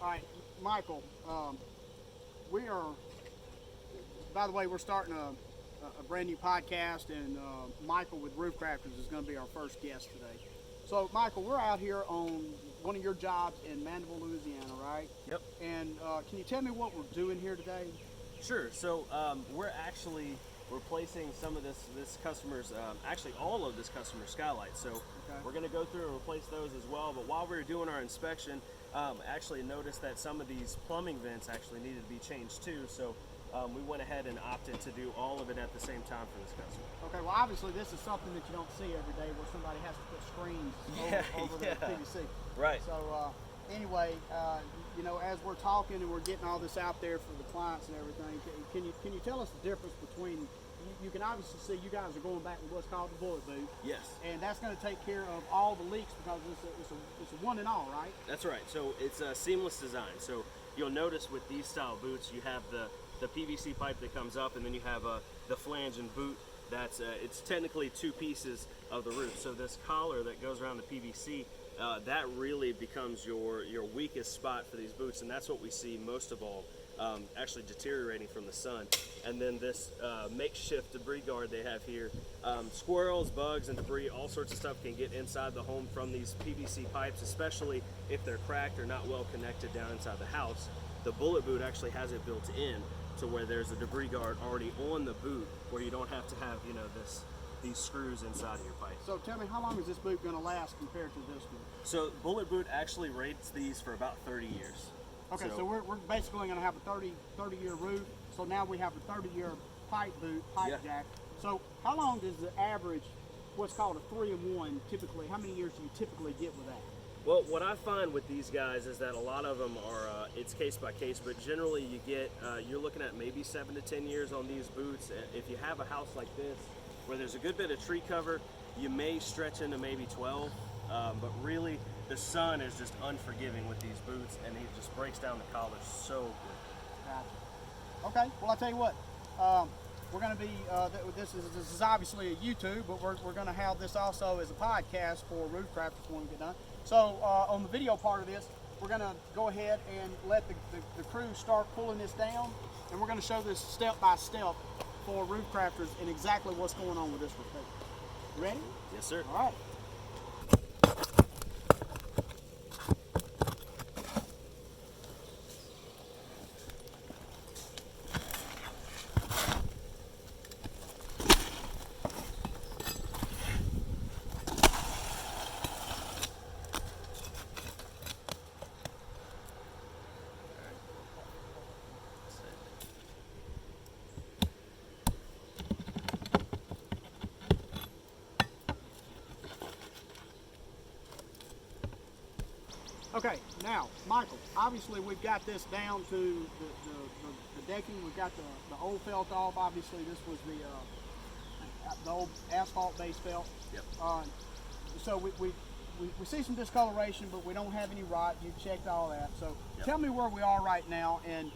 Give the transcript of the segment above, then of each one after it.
All right, Michael, we are, by the way, we're starting a brand new podcast, and Michael with Roof Crafters is going to be our first guest today. So, Michael, we're out here on one of your jobs in Mandeville, Louisiana, right? Yep. And can you tell me what we're doing here today? Sure. So we're actually replacing some of this customer's, actually all of this customer's skylights. So we're going to go through and replace those as well. But while we were doing our inspection, actually noticed that some of these plumbing vents actually needed to be changed too. So we went ahead and opted to do all of it at the same time for this customer. Okay, well obviously this is something that you don't see every day where somebody has to put screens over the PVC. Right. So anyway, you know, as we're talking and we're getting all this out there for the clients and everything, can you tell us the difference between, you can obviously see you guys are going back with what's called the bullet boot. Yes. And that's going to take care of all the leaks because it's a one and all, right? That's right. So it's a seamless design. So you'll notice with these style boots, you have the PVC pipe that comes up, and then you have the flange and boot. That's it's technically two pieces of the roof. So this collar that goes around the PVC, that really becomes your weakest spot for these boots, and that's what we see most of all, actually deteriorating from the sun. And then this makeshift debris guard they have here, squirrels, bugs, and debris, all sorts of stuff can get inside the home from these PVC pipes, especially if they're cracked or not well connected down inside the house. The bullet boot actually has it built in to where there's a debris guard already on the boot, where you don't have to have, you know, these screws inside of your pipe. So tell me, how long is this boot going to last compared to this one? So bullet boot actually rates these for about 30 years. Okay, so we're basically going to have a 30-year roof. So now we have a 30-year pipe jack. So how long does the average, what's called a 3-in-1, typically, how many years do you typically get with that? Well, what I find with these guys is that a lot of them are, it's case by case, but generally you get, you're looking at maybe 7 to 10 years on these boots. If you have a house like this, where there's a good bit of tree cover, you may stretch into maybe 12, but really the sun is just unforgiving with these boots, and it just breaks down the collars so good. Gotcha. Okay, well I'll tell you what, we're going to be, this is obviously a YouTube, but we're going to have this also as a podcast for Roof Crafters when we get done. So on the video part of this, we're going to go ahead and let the crew start pulling this down, and we're going to show this step by step for Roof Crafters and exactly what's going on with this repair. You ready? Yes, sir. All right. Okay, now, Michael, obviously we've got this down to the decking. We've got the old felt off. Obviously this was the old asphalt-based felt. Yep. So we see some discoloration, but we don't have any rot. You've checked all that. So Tell me where we are right now. And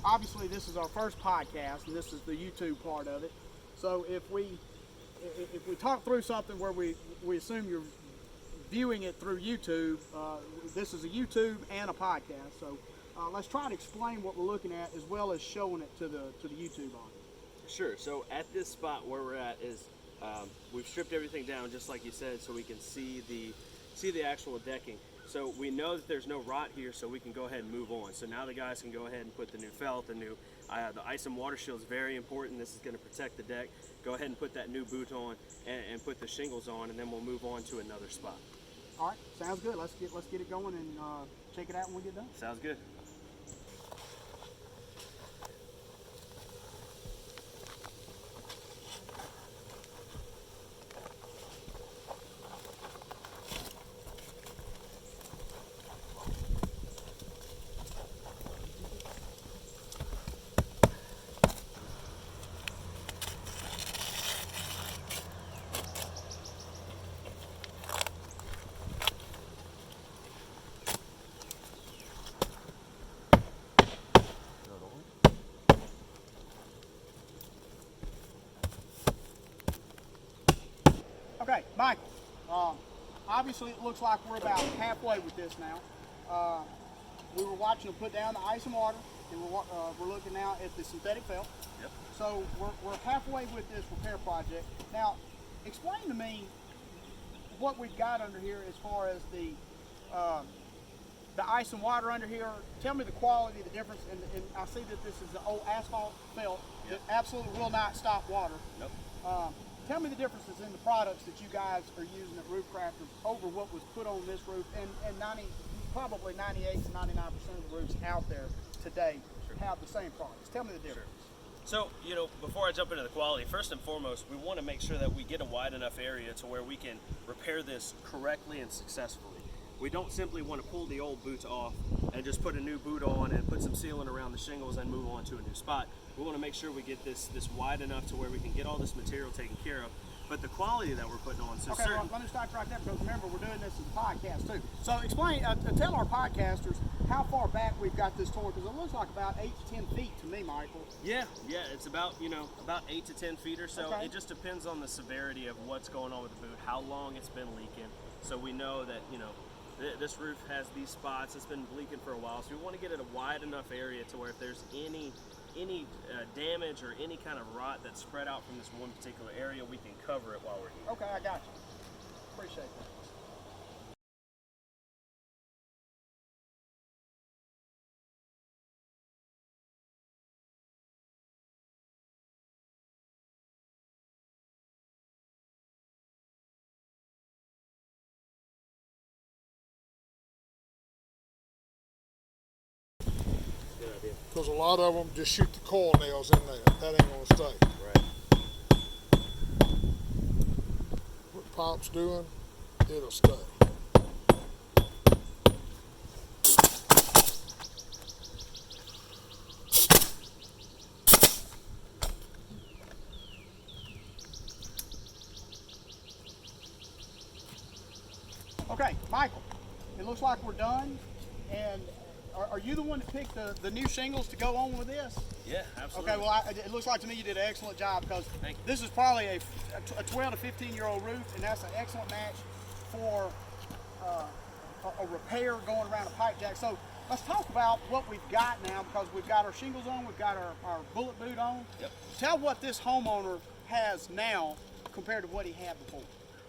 obviously this is our first podcast, and this is the YouTube part of it. So if we talk through something where we assume you're viewing it through YouTube, this is a YouTube and a podcast, so let's try to explain what we're looking at as well as showing it to the YouTube audience. Sure. So at this spot where we're at is we've stripped everything down just like you said, so we can see the actual decking. So we know that there's no rot here, so we can go ahead and move on. So now the guys can go ahead and put the new felt, the ice and water shield is very important. This is going to protect the deck. Go ahead and put that new boot on and put the shingles on, and then we'll move on to another spot. All right, sounds good. Let's get it going and check it out when we get done. Sounds good. Okay, Michael, obviously it looks like we're about halfway with this now. we were watching them put down the ice and water, and we're looking now at the synthetic felt. Yep. So we're halfway with this repair project. Now, explain to me what we've got under here as far as the ice and water under here. Tell me the quality, the difference, and I see that this is the old asphalt felt. Yep. That absolutely will not stop water. Nope. Tell me the differences in the products that you guys are using at Roof Crafters over what was put on this roof, and probably 98 to 99% of the roofs out there today have the same products. Tell me the difference. So, before I jump into the quality, first and foremost, we want to make sure that we get a wide enough area to where we can repair this correctly and successfully. We don't simply want to pull the old boots off and just put a new boot on and put some sealant around the shingles and move on to a new spot. We want to make sure we get this wide enough to where we can get all this material taken care of. But the quality that we're putting on, so okay, well, let me stop right there, because remember, we're doing this as a podcast too. So explain, tell our podcasters how far back we've got this toward, because it looks like about 8 to 10 feet to me, Michael. Yeah, it's about, about 8 to 10 feet or so. Okay. It just depends on the severity of what's going on with the boot, how long it's been leaking. So we know that, this roof has these spots, it's been leaking for a while. So we want to get it a wide enough area to where if there's any damage or any kind of rot that's spread out from this one particular area, we can cover it while we're here. Okay, I got you. Appreciate that. Good idea. Because a lot of them just shoot the coil nails in there. That ain't gonna stay. Right. What the pipe's doing, it'll stay. Okay, Michael, it looks like we're done. And are you the one that picked the new shingles to go on with this? Yeah, absolutely. Okay, well, it looks like to me you did an excellent job, because Thank you. this is probably a 12 to 15-year-old roof, and that's an excellent match for a repair going around a pipe jack. So let's talk about what we've got now, because we've got our shingles on, we've got our bullet boot on. Yep. Tell what this homeowner has now compared to what he had before.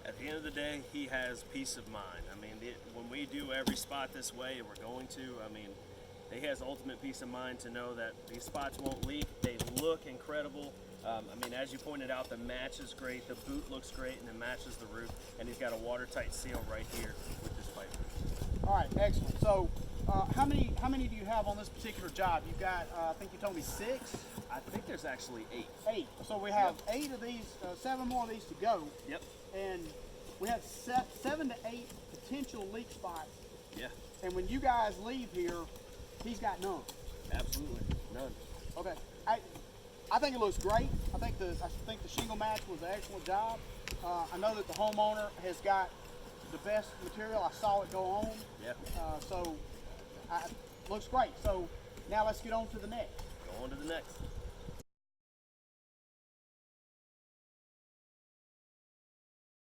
At the end of the day, he has peace of mind. I mean, when we do every spot this way, and we're going to, he has ultimate peace of mind to know that these spots won't leak. They look incredible. As you pointed out, the match is great. The boot looks great, and it matches the roof. And he's got a watertight seal right here with this pipe. All right, excellent. So, how many do you have on this particular job? You've got, I think you told me 6. I think there's actually 8. 8. So we have 8 of these, 7 more of these to go. Yep. And we have 7 to 8 potential leak spots. Yeah. And when you guys leave here, he's got none. Absolutely none. Okay. I think it looks great. I think the shingle match was an excellent job. I know that the homeowner has got the best material. I saw it go on. Yeah. So looks great. So now let's get on to the next. Go on to the next.